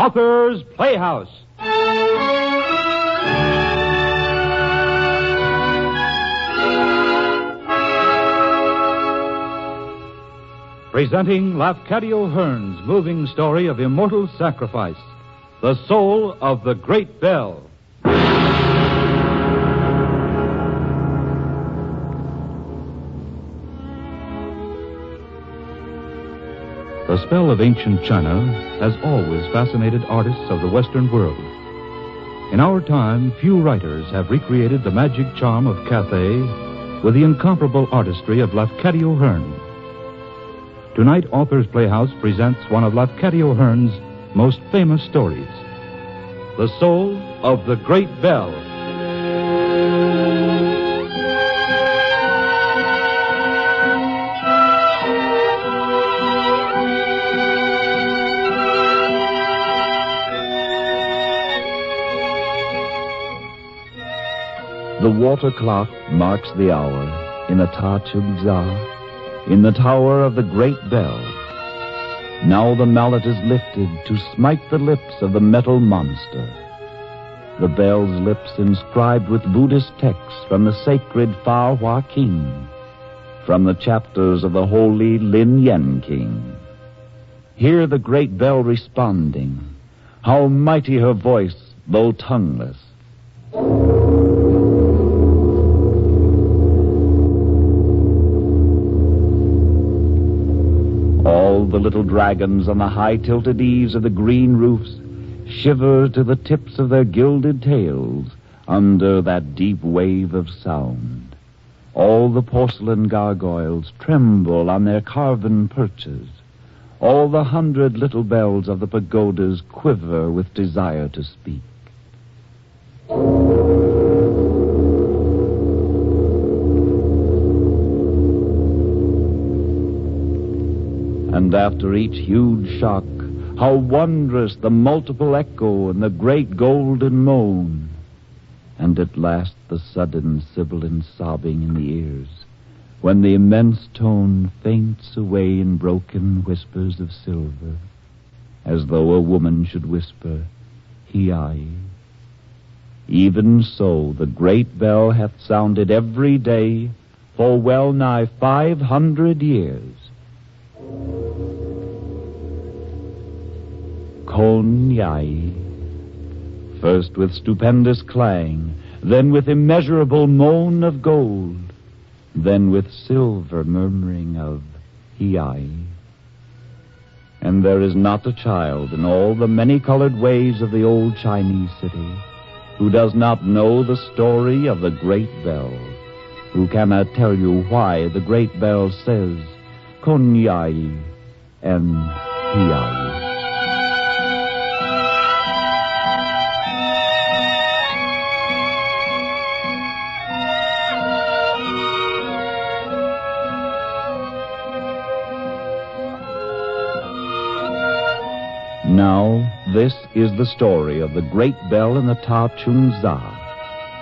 Author's Playhouse. Presenting Lafcadio Hearn's moving story of immortal sacrifice, The Soul of the Great Bell. The spell of ancient China has always fascinated artists of the Western world. In our time, few writers have recreated the magic charm of Cathay with the incomparable artistry of Lafcadio Hearn. Tonight, Author's Playhouse presents one of Lafcadio Hearn's most famous stories, The Soul of the Great Bell. The water clock marks the hour in a Ta Chung Za, in the tower of the great bell. Now the mallet is lifted to smite the lips of the metal monster. The bell's lips inscribed with Buddhist texts from the sacred Fa Hua King, from the chapters of the holy Lin Yen King. Hear the great bell responding. How mighty her voice, though tongueless. All the little dragons on the high-tilted eaves of the green roofs shiver to the tips of their gilded tails under that deep wave of sound. All the porcelain gargoyles tremble on their carven perches. All the 100 little bells of the pagodas quiver with desire to speak. And after each huge shock, how wondrous the multiple echo and the great golden moan. And at last the sudden sibilant sobbing in the ears, when the immense tone faints away in broken whispers of silver, as though a woman should whisper, Hi-ai. Even so the great bell hath sounded every day for well nigh 500 years. Kon-yai, first with stupendous clang, then with immeasurable moan of gold, then with silver murmuring of Hi-ai. And there is not a child in all the many-colored ways of the old Chinese city who does not know the story of the great bell, who cannot tell you why the great bell says Kon-yai and Hi-ai. Now, this is the story of the great bell in the Ta Chung Za,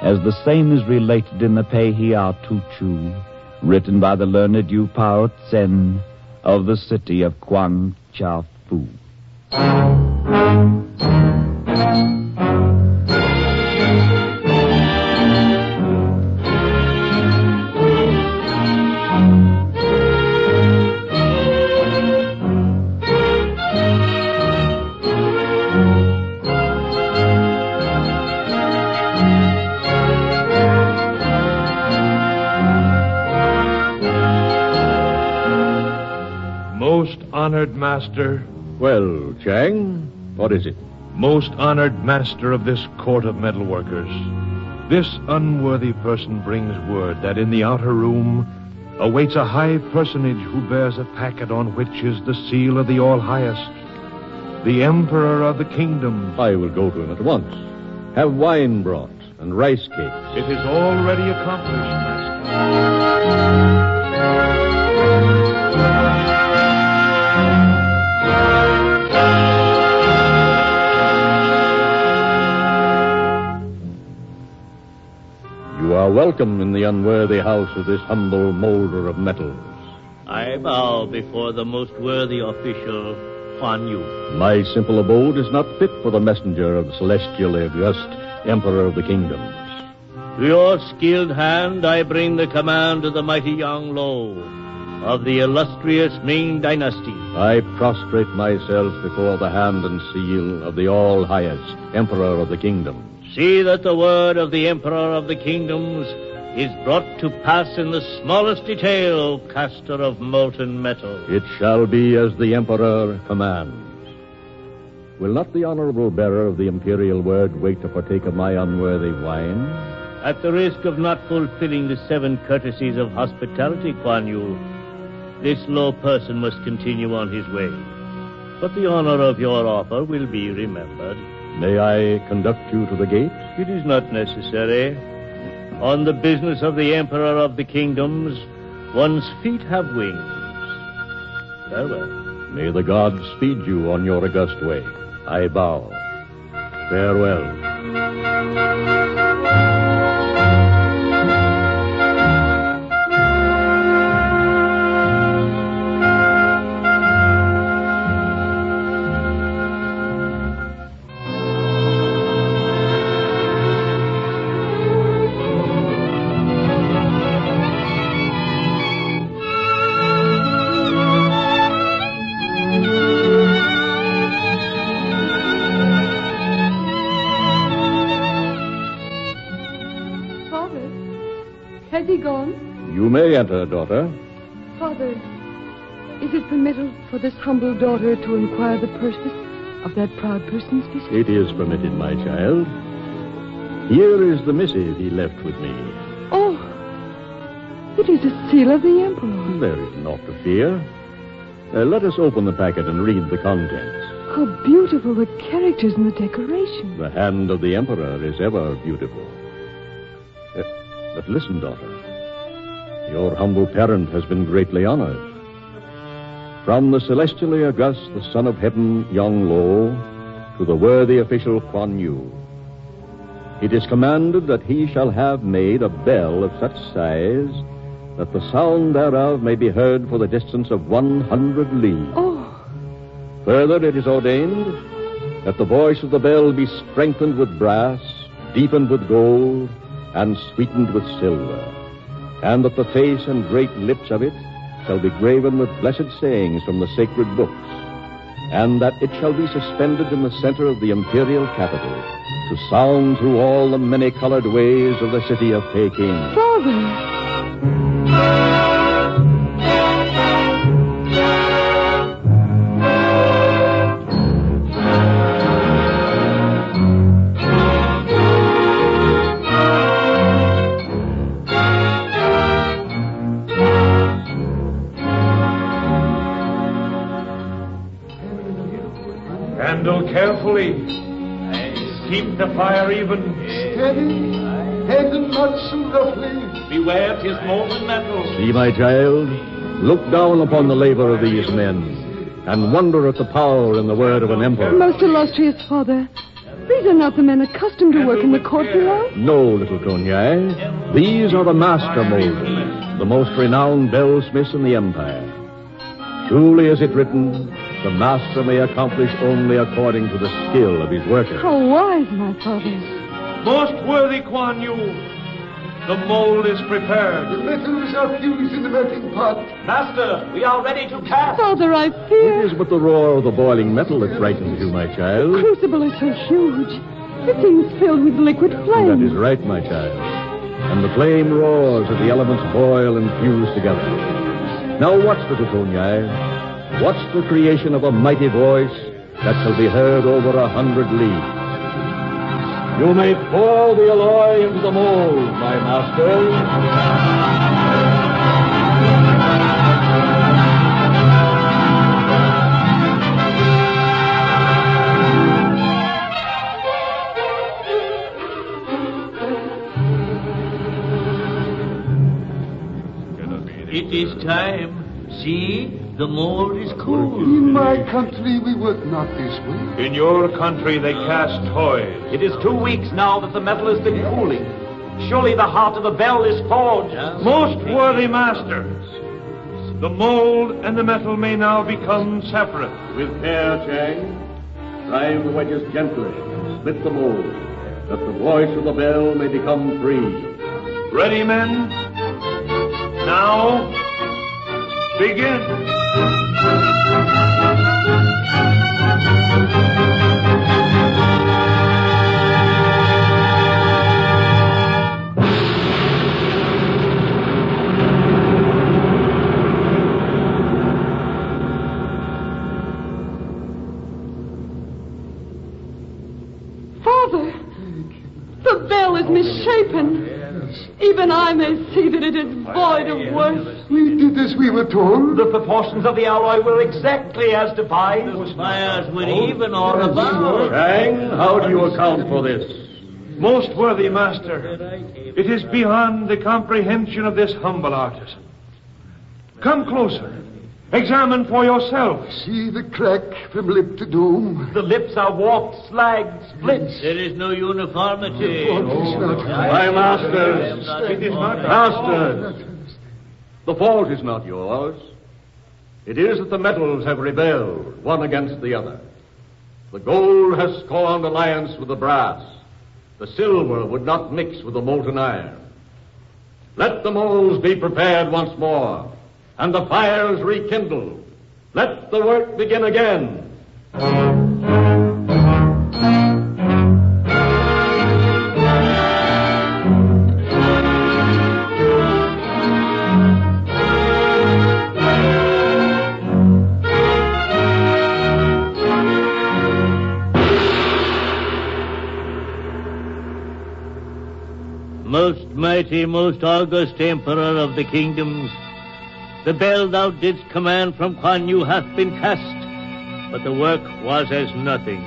as the same is related in the Pei Hia Tu Chu, written by the learned Yu Pao Tsen of the city of Kwang Cha Fu. Most honored master. Well, Chang, what is it? Most honored master of this court of metalworkers. This unworthy person brings word that in the outer room awaits a high personage who bears a packet on which is the seal of the All-Highest, the Emperor of the Kingdom. I will go to him at once. Have wine brought and rice cakes. It is already accomplished, master. You are welcome in the unworthy house of this humble molder of metals. I bow before the most worthy official Kuan Yu. My simple abode is not fit for the messenger of the celestially august Emperor of the Kingdoms. To your skilled hand I bring the command of the mighty Yang Lo of the illustrious Ming Dynasty. I prostrate myself before the hand and seal of the all-highest Emperor of the Kingdoms. See that the word of the Emperor of the Kingdoms is brought to pass in the smallest detail, O caster of molten metal. It shall be as the Emperor commands. Will not the honorable bearer of the imperial word wait to partake of my unworthy wine? At the risk of not fulfilling the 7 courtesies of hospitality, Kuan Yu, this low person must continue on his way. But the honor of your offer will be remembered. May I conduct you to the gate? It is not necessary. On the business of the Emperor of the Kingdoms, one's feet have wings. Farewell. May the gods speed you on your august way. I bow. Farewell. Has he gone? You may enter, daughter. Father, is it permitted for this humble daughter to inquire the purpose of that proud person's visit? It is permitted, my child. Here is the missive he left with me. Oh, it is a seal of the Emperor. There is naught to fear. Let us open the packet and read the contents. How beautiful the characters and the decoration. The hand of the Emperor is ever beautiful. But listen, daughter. Your humble parent has been greatly honored. From the celestially august, the Son of Heaven, Yang Lo, to the worthy official Kuan Yu, it is commanded that he shall have made a bell of such size that the sound thereof may be heard for the distance of 100 leagues. Oh. Further, it is ordained that the voice of the bell be strengthened with brass, deepened with gold, and sweetened with silver, and that the face and great lips of it shall be graven with blessed sayings from the sacred books, and that it shall be suspended in the center of the imperial capital to sound through all the many-colored ways of the city of Peking. Father! Handle carefully. Keep the fire even. Steady. Handle not so roughly. Beware, 'tis molten metal. See, my child, look down upon the labor of these men, and wonder at the power and the word of an emperor. Most illustrious Father, these are not the men accustomed to work in the court below. No, little Tonyai. These are the master molders, the most renowned bellsmiths in the empire. Truly is it written, the master may accomplish only according to the skill of his worker. How wise, my father. Most worthy Kuan Yu, the mold is prepared. The metals are fused in the melting pot. Master, we are ready to cast. Father, I It fear. is but the roar of the boiling metal that frightens you, my The child. crucible is so huge. It seems filled with liquid flame. That is right, my child. And the flame roars as the elements boil and fuse together. Now watch, little Tonyai. Watch the creation of a mighty voice that shall be heard over 100 leagues. You may pour the alloy into the mold, my master. It is time. See, the mold is cool. In my country, we work not this way. In your country, they cast toys. It is 2 weeks now that the metal has been cooling. Surely the heart of the bell is forged. Most worthy master, The mold and the metal may now become separate. With care, Chang. Drive the wedges gently. Split the mold, that the voice of the bell may become free. Ready, men? Now, begin. Father, the bell is misshapen. Even I may see that it is void of worth. We did as we were told. The proportions of the alloy were exactly as defined. The spires were even all about. Chang, how do you account for this? Most worthy master, it is beyond the comprehension of this humble artisan. Come closer. Examine for yourself. See the crack from lip to dome. The lips are warped, slagged, split. There is no uniformity. My masters. It is not. Masters. The fault is not yours. It is that the metals have rebelled, one against the other. The gold has scorned alliance with the brass. The silver would not mix with the molten iron. Let the molds be prepared once more, and the fires rekindled. Let the work begin again. Most mighty, most august Emperor of the kingdoms, the bell thou didst command from Kuan Yu hath been cast, but the work was as nothing.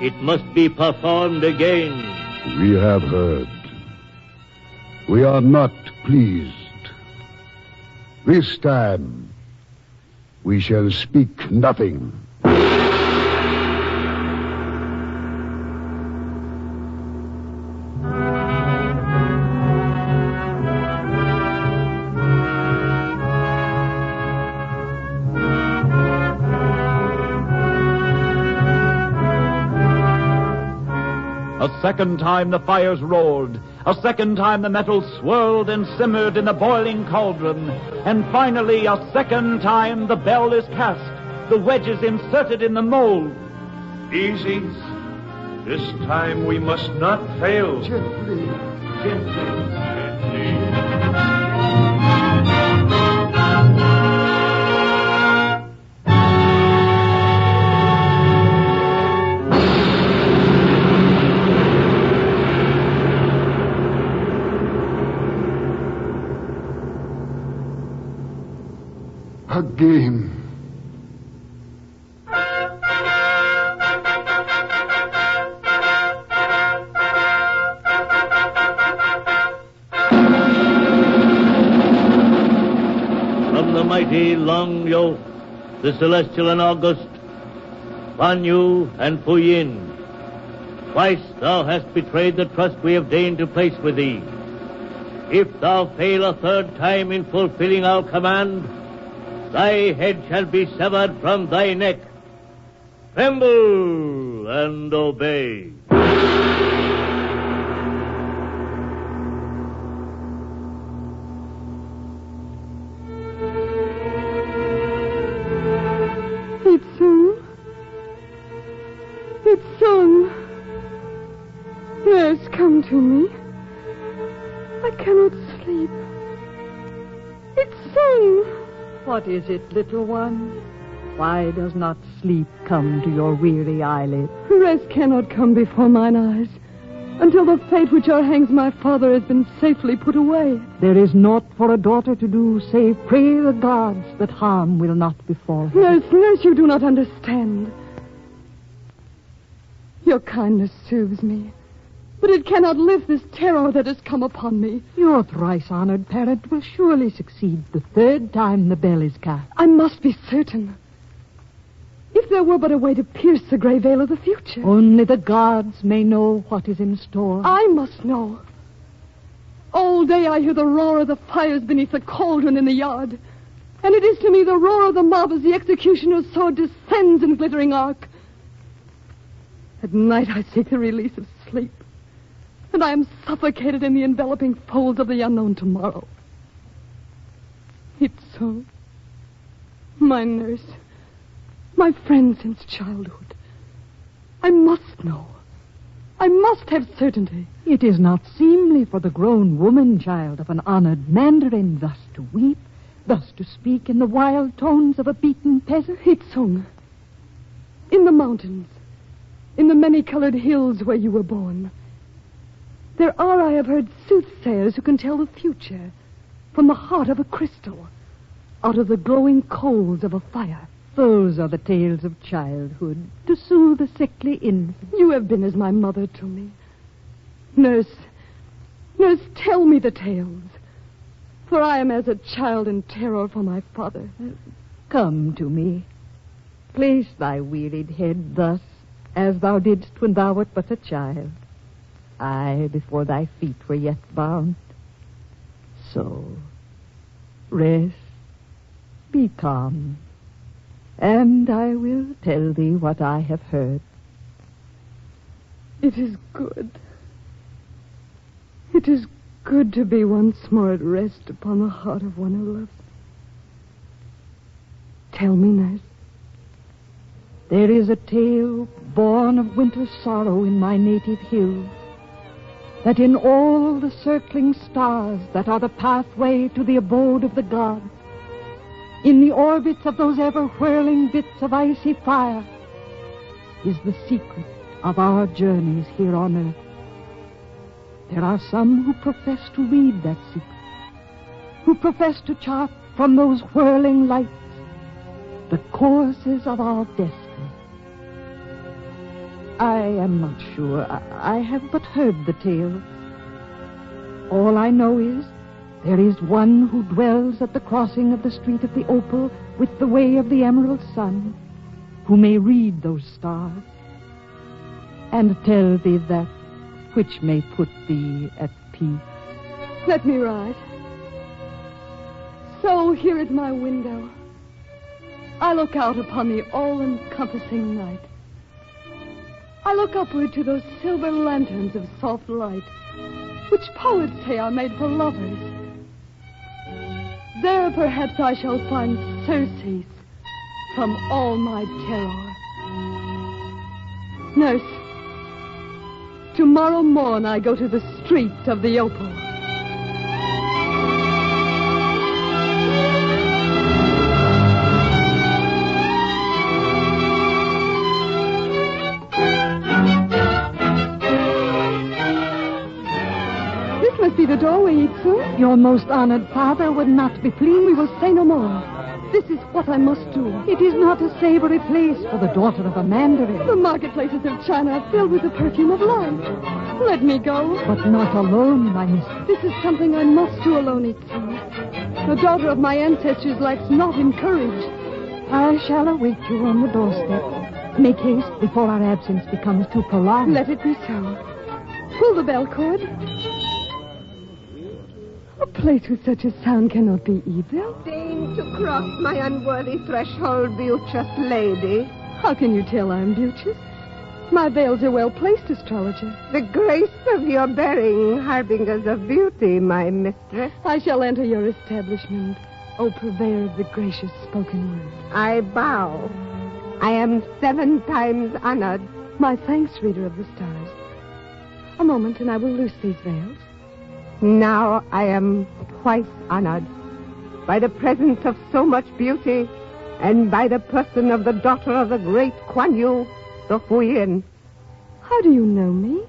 It must be performed again. We have heard. We are not pleased. This time, we shall speak nothing. A second time the fires roared. A second time the metal swirled and simmered in the boiling cauldron. And finally, a second time the bell is cast, the wedges inserted in the mold. Easy. This time we must not fail. Gently. Gently. A game. From the mighty Long Yo, the celestial and august, Kuan Yu and Fu Yin, twice thou hast betrayed the trust we have deigned to place with thee. If thou fail a third time in fulfilling our command, thy head shall be severed from thy neck. Tremble and obey. It's sung. Nurse, come to me. I cannot sleep. It's sung. What is it, little one? Why does not sleep come to your weary eyelids? Rest cannot come before mine eyes until the fate which o'erhangs my father has been safely put away. There is naught for a daughter to do save pray the gods that harm will not befall her. Nurse, you do not understand. Your kindness soothes me, but it cannot lift this terror that has come upon me. Your thrice-honored parent will surely succeed the third time the bell is cast. I must be certain. If there were but a way to pierce the gray veil of the future. Only the gods may know what is in store. I must know. All day I hear the roar of the fires beneath the cauldron in the yard. And it is to me the roar of the mob as the executioner's sword descends in glittering arc. At night I seek the release of sleep, and I am suffocated in the enveloping folds of the unknown tomorrow. It's so. My nurse, my friend since childhood. I must know. I must have certainty. It is not seemly for the grown woman child of an honored mandarin thus to weep, thus to speak in the wild tones of a beaten peasant. Hitsung, in the mountains, in the many-colored hills where you were born, there are, I have heard, soothsayers who can tell the future from the heart of a crystal, out of the glowing coals of a fire. Those are the tales of childhood, to soothe the sickly infant. You have been as my mother to me. Nurse, tell me the tales, for I am as a child in terror for my father. Come to me. Place thy wearied head thus, as thou didst when thou wert but a child. I, before thy feet were yet bound. So, rest, be calm, and I will tell thee what I have heard. It is good. It is good to be once more at rest upon the heart of one who loves me. Tell me, nurse. There is a tale born of winter's sorrow in my native hills, that in all the circling stars that are the pathway to the abode of the gods, in the orbits of those ever-whirling bits of icy fire, is the secret of our journeys here on earth. There are some who profess to read that secret, who profess to chart from those whirling lights the courses of our destiny. I am not sure. I have but heard the tale. All I know is there is one who dwells at the crossing of the street of the opal with the way of the emerald sun, who may read those stars and tell thee that which may put thee at peace. Let me ride. So here at my window, I look out upon the all-encompassing night. I look upward to those silver lanterns of soft light, which poets say are made for lovers. There perhaps I shall find surcease from all my terror. Nurse, tomorrow morn I go to the street of the opal. Be the doorway, Itsu. Your most honored father would not be pleased. We will say no more. This is what I must do. It is not a savory place for the daughter of a mandarin. The marketplaces of China are filled with the perfume of life. Let me go. But not alone, my mistress. This is something I must do alone, Itsu. The daughter of my ancestors lacks not in courage. I shall await you on the doorstep. Make haste before our absence becomes too prolonged. Let it be so. Pull the bell cord. A place with such a sound cannot be evil. Deign to cross my unworthy threshold, beauteous lady. How can you tell I am beauteous? My veils are well placed, astrologer. The grace of your bearing, harbingers of beauty, my mistress. I shall enter your establishment, O purveyor of the gracious spoken word. I bow. I am 7 times honored. My thanks, reader of the stars. A moment, and I will loose these veils. Now I am twice honored by the presence of so much beauty and by the person of the daughter of the great Kuan Yu, the Huyin. How do you know me?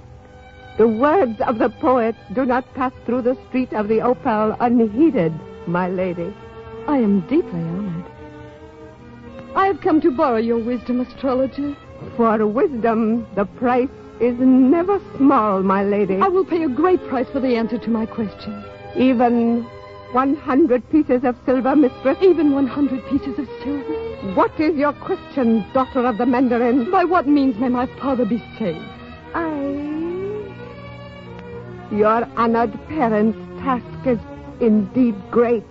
The words of the poet do not pass through the street of the opal unheeded, my lady. I am deeply honored. I have come to borrow your wisdom, astrologer. For wisdom, the price is never small, my lady. I will pay a great price for the answer to my question. Even 100 pieces of silver, mistress? Even 100 pieces of silver? What is your question, daughter of the Mandarin? By what means may my father be saved? Your honored parent's task is indeed great.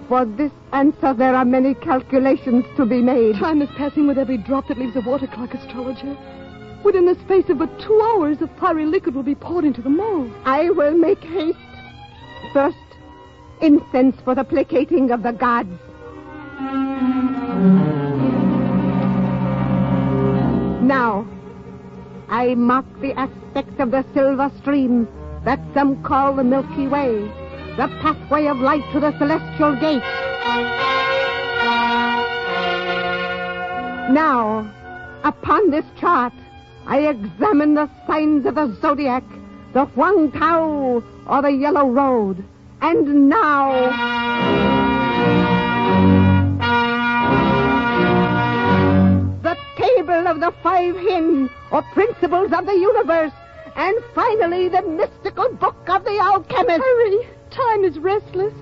For this answer, there are many calculations to be made. Time is passing with every drop that leaves the water clock, astrologer. Within the space of but 2 hours, the fiery liquid will be poured into the mold. I will make haste. First, incense for the placating of the gods. Now, I mark the aspect of the silver stream that some call the Milky Way, the pathway of light to the celestial gate. Now, upon this chart, I examine the signs of the zodiac, the Huang Tao, or the Yellow Road. And now... the table of the 5 Hin, or principles of the universe. And finally, the mystical book of the alchemist. Hurry! Time is restless.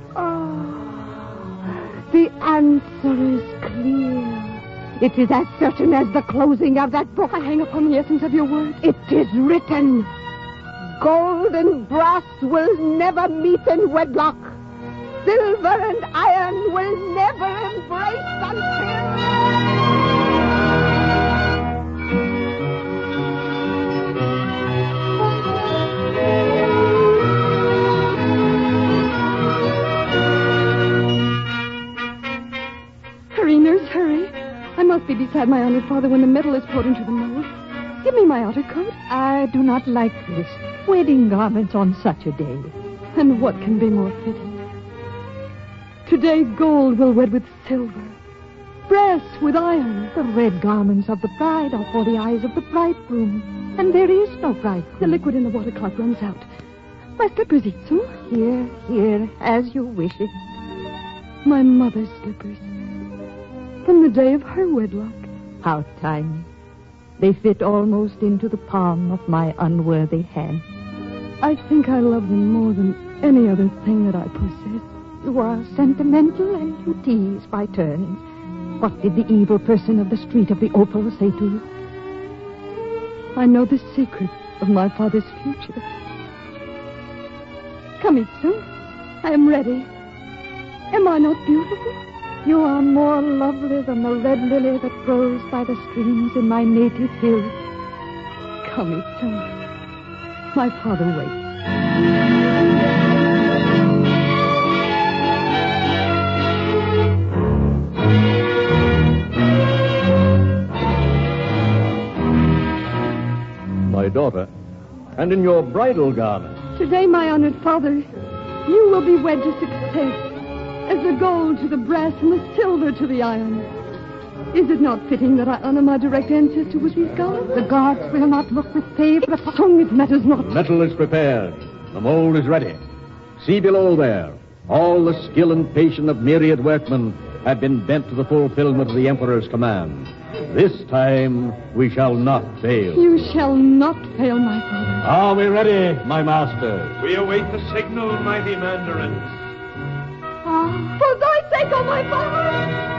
The answer is clear. It is as certain as the closing of that book. I hang upon the essence of your word. It is written. Gold and brass will never meet in wedlock. Silver and iron will never embrace until... Hurry, nurse, hurry. I must be beside my honored father when the metal is poured into the mold. Give me my outer coat. I do not like this. Wedding garments on such a day. And what can be more fitting? Today gold will wed with silver, brass with iron. The red garments of the bride are for the eyes of the bridegroom. And there is no bridegroom. The liquid in the water clock runs out. My slippers, Itsu. Here, as you wish it. My mother's slippers. From the day of her wedlock. How tiny. They fit almost into the palm of my unworthy hand. I think I love them more than any other thing that I possess. You are sentimental and you tease by turns. What did the evil person of the street of the opal say to you? I know the secret of my father's future. Come, Itsu. I am ready. Am I not beautiful? You are more lovely than the red lily that grows by the streams in my native hills. Come, Itsu. My father waits. My daughter, and in your bridal garment. Today, my honored father, you will be wed to success, as the gold to the brass and the silver to the iron. Is it not fitting that I honor my direct ancestor with these garments? The gods will not look with favor upon it matters not. The metal is prepared. The mold is ready. See below there. All the skill and patience of myriad workmen have been bent to the fulfillment of the Emperor's command. This time we shall not fail. You shall not fail, my father. Are we ready, my masters? We await the signal, mighty mandarins. For thy sake, oh my father!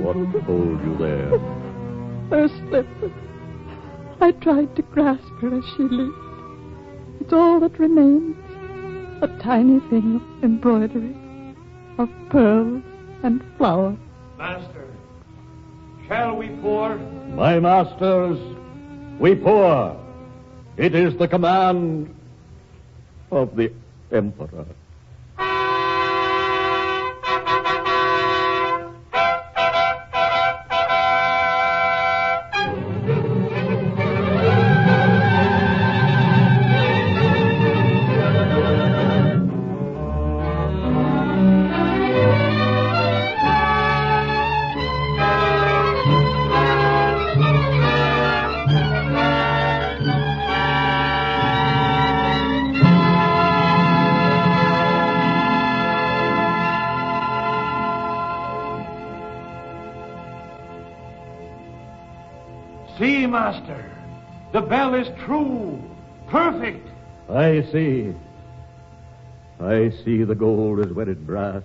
What hold you there? Her slipper. I tried to grasp her as she leaped. It's all that remains. A tiny thing of embroidery, of pearls and flowers. Master, shall we pour? My masters, we pour. It is the command of the Emperor. See, Master, The bell is true. Perfect. I see. I see the gold is wedded brass,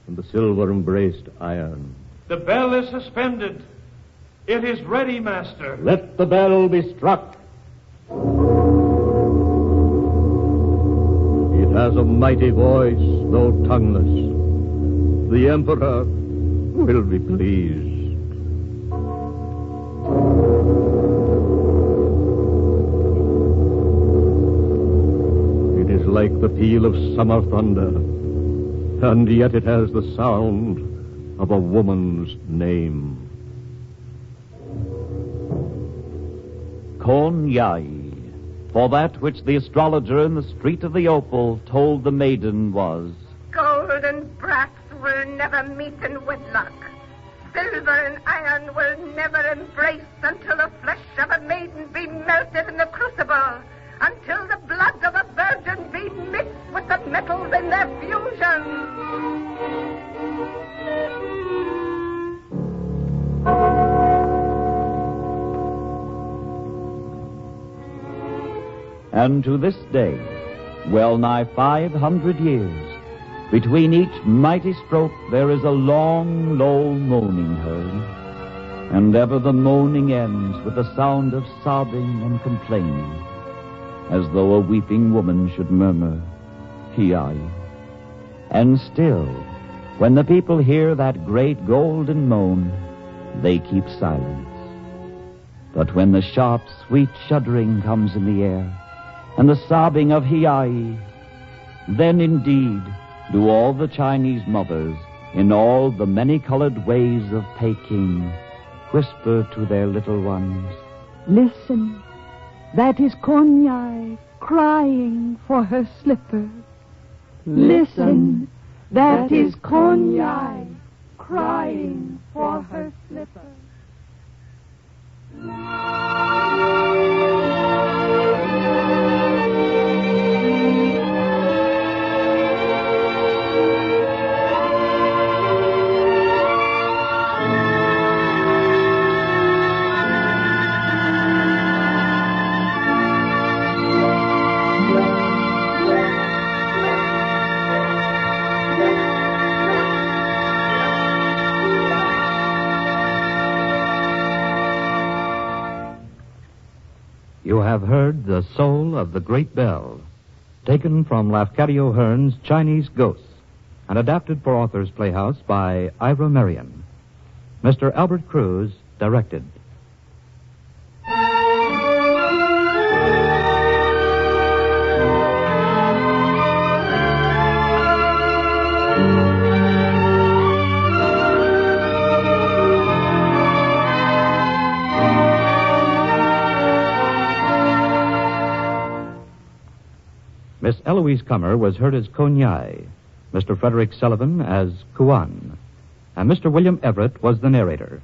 and the silver embraced iron. The bell is suspended. It is ready, Master. Let the bell be struck. It has a mighty voice, though tongueless. The Emperor will be pleased. It is like the peal of summer thunder, and yet it has the sound of a woman's name. Konyai, for that which the astrologer in the street of the Opal told the maiden was, Gold and brass will never meet in wedlock. Silver and iron will never embrace until the flesh of a maiden be melted in the crucible, until the blood of a virgin be mixed with the metals in their fusion. and to this day, well nigh 500 years, between each mighty stroke there is a long, low moaning heard, and ever the moaning ends with a sound of sobbing and complaining, as though a weeping woman should murmur, Hi. And still, when the people hear that great golden moan, they keep silence. But when the sharp, sweet shuddering comes in the air, and the sobbing of Hi, then indeed do all the Chinese mothers, in all the many-colored ways of Peking, whisper to their little ones, Listen, that is Konyai crying for her slipper. Listen, that is Konyai crying for her slipper. You have heard The Soul of the Great Bell, taken from Lafcadio Hearn's Chinese Ghosts, and adapted for Authors Playhouse by Ira Marion. Mr. Albert Cruz directed. Miss Eloise Comer was heard as Konyai, Mr. Frederick Sullivan as Kuan, and Mr. William Everett was the narrator.